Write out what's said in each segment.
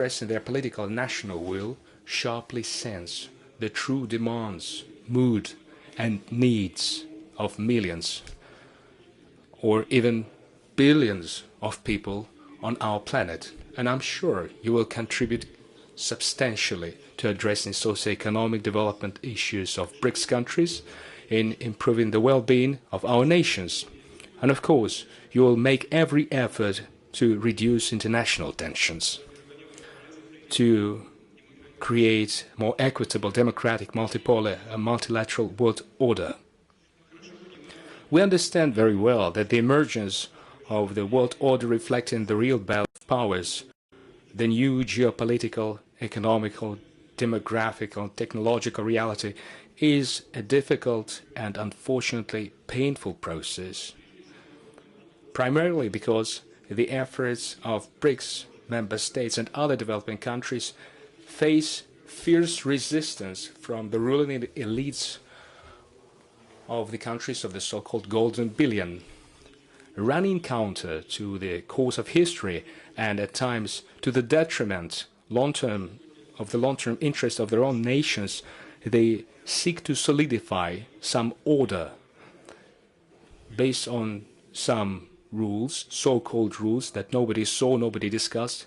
expressing their political national will, sharply sense the true demands, mood, and needs of millions, or even billions of people on our planet. And I'm sure you will contribute substantially to addressing socio-economic development issues of BRICS countries, in improving the well-being of our nations. And of course, you will make every effort to reduce international tensions, to create more equitable, democratic, multipolar, and multilateral world order. We understand very well that the emergence of the world order reflecting the real balance of powers, the new geopolitical, economical, demographic, and technological reality is a difficult and unfortunately painful process, primarily because the efforts of BRICS member states and other developing countries face fierce resistance from the ruling elites of the countries of the so-called Golden Billion, running counter to the course of history and at times to the detriment of the long-term interests of their own nations. They seek to solidify some order based on some rules, so-called rules that nobody saw, nobody discussed,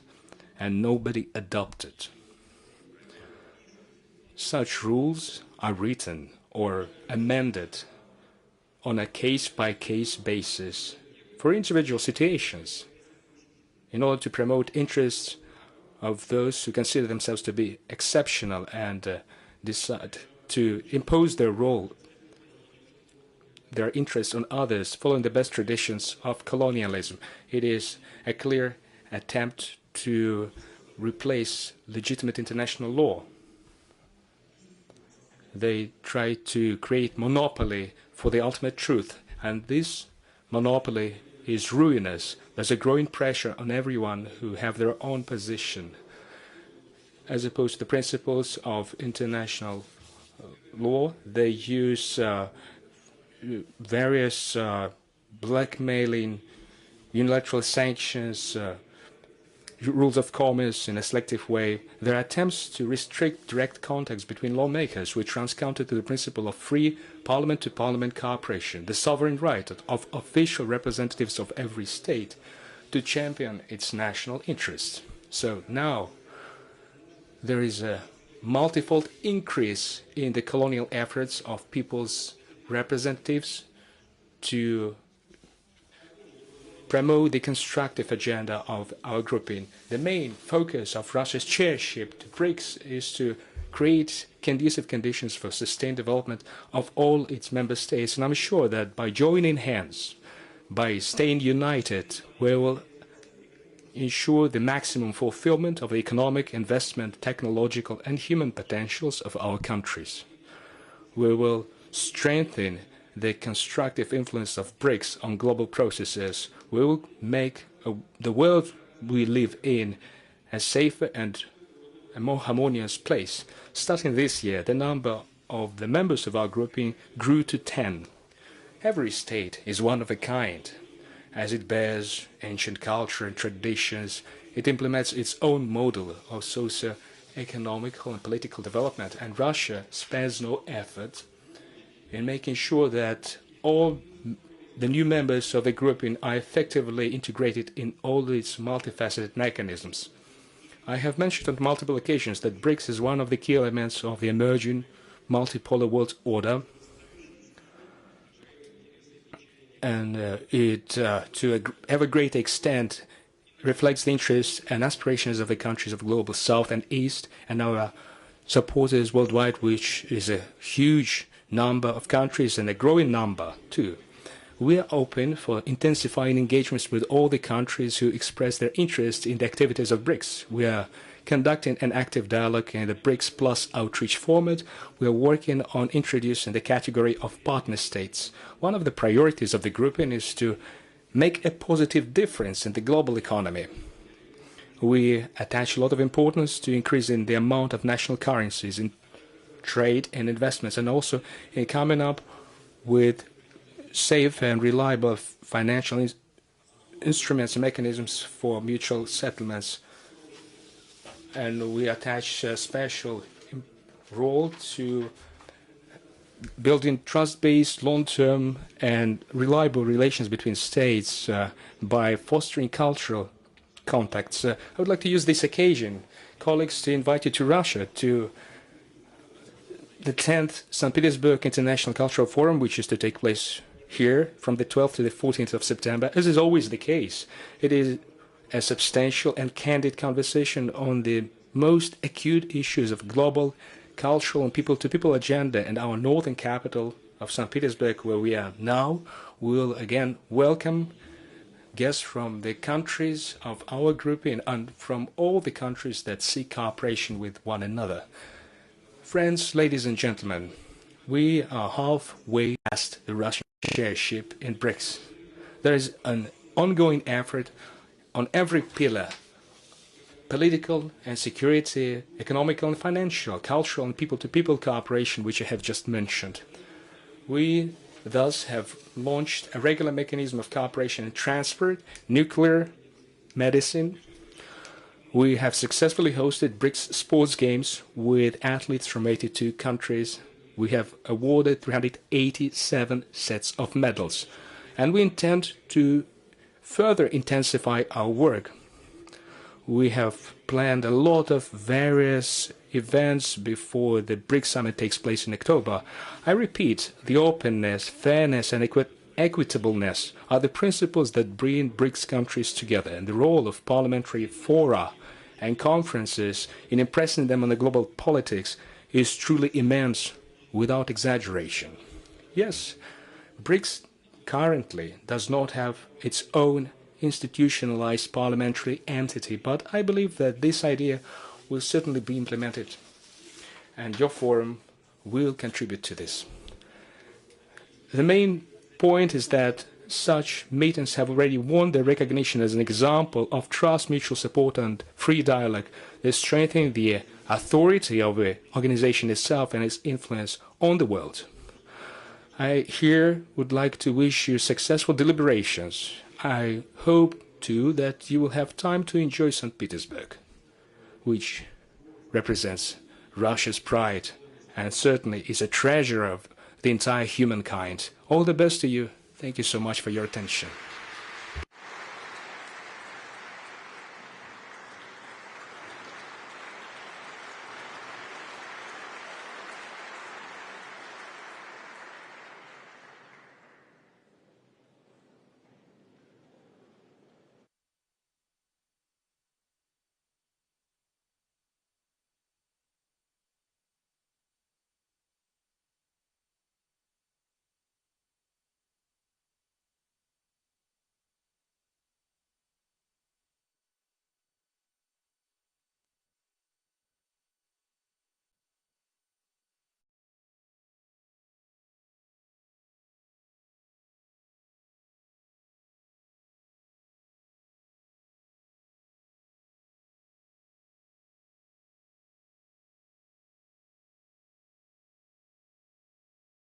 and nobody adopted. Such rules are written or amended on a case-by-case basis for individual situations in order to promote interests of those who consider themselves to be exceptional and decide to impose their role, their interests on others, following the best traditions of colonialism. It is a clear attempt to replace legitimate international law. They try to create monopoly for the ultimate truth, and this monopoly is ruinous. There's a growing pressure on everyone who have their own position, as opposed to the principles of international law. They use various blackmailing, unilateral sanctions, rules of commerce in a selective way. There are attempts to restrict direct contacts between lawmakers, which runs counter to the principle of free parliament-to-parliament cooperation, the sovereign right of official representatives of every state to champion its national interests. So now there is a multifold increase in the colonial efforts of people's representatives to promote the constructive agenda of our grouping. The main focus of Russia's chairship to BRICS is to create conducive conditions for sustained development of all its member states. And I'm sure that by joining hands, by staying united, we will ensure the maximum fulfillment of the economic, investment, technological, and human potentials of our countries. We will strengthen the constructive influence of BRICS on global processes. We will make the world we live in a safer and a more harmonious place. Starting this year, the number of the members of our grouping grew to 10. Every state is one of a kind, as it bears ancient culture and traditions. It implements its own model of socio-economical and political development, and Russia spares no effort in making sure that all the new members of the grouping are effectively integrated in all its multifaceted mechanisms. I have mentioned on multiple occasions that BRICS is one of the key elements of the emerging multipolar world order, and it, to a ever greater extent, reflects the interests and aspirations of the countries of global South and East, and our supporters worldwide, which is a huge number of countries and a growing number too. We are open for intensifying engagements with all the countries who express their interest in the activities of BRICS. We are conducting an active dialogue in the BRICS Plus outreach format. We are working on introducing the category of partner states. One of the priorities of the grouping is to make a positive difference in the global economy. We attach a lot of importance to increasing the amount of national currencies in trade and investments, and also in coming up with safe and reliable financial instruments and mechanisms for mutual settlements. and we attach a special role to building trust-based, long-term, and reliable relations between states by fostering cultural contacts. I would like to use this occasion, colleagues, to invite you to Russia, to the 10th St. Petersburg International Cultural Forum, which is to take place here from the 12th to the 14th of September. As is always the case, it is a substantial and candid conversation on the most acute issues of global, cultural, and people-to-people agenda. And our northern capital of St. Petersburg, where we are now, will again welcome guests from the countries of our grouping and from all the countries that seek cooperation with one another. Friends, ladies and gentlemen, we are halfway past the Russian chairship in BRICS. There is an ongoing effort on every pillar: political and security, economical and financial, cultural and people-to-people cooperation, which I have just mentioned. We thus have launched a regular mechanism of cooperation in transport, nuclear, medicine. We have successfully hosted BRICS sports games with athletes from 82 countries. We have awarded 387 sets of medals, and we intend to further intensify our work. We have planned a lot of various events before the BRICS summit takes place in October. I repeat, the openness, fairness, and equitableness are the principles that bring BRICS countries together, and the role of parliamentary fora and conferences in impressing them on the global politics is truly immense, without exaggeration. Yes, BRICS currently does not have its own institutionalized parliamentary entity, but I believe that this idea will certainly be implemented, and your forum will contribute to this. The main point is that such meetings have already won their recognition as an example of trust, mutual support, and free dialogue. They strengthen the authority of the organization itself and its influence on the world. I here would like to wish you successful deliberations. I hope, too, that you will have time to enjoy St. Petersburg, which represents Russia's pride and certainly is a treasure of the entire humankind. All the best to you. Thank you so much for your attention.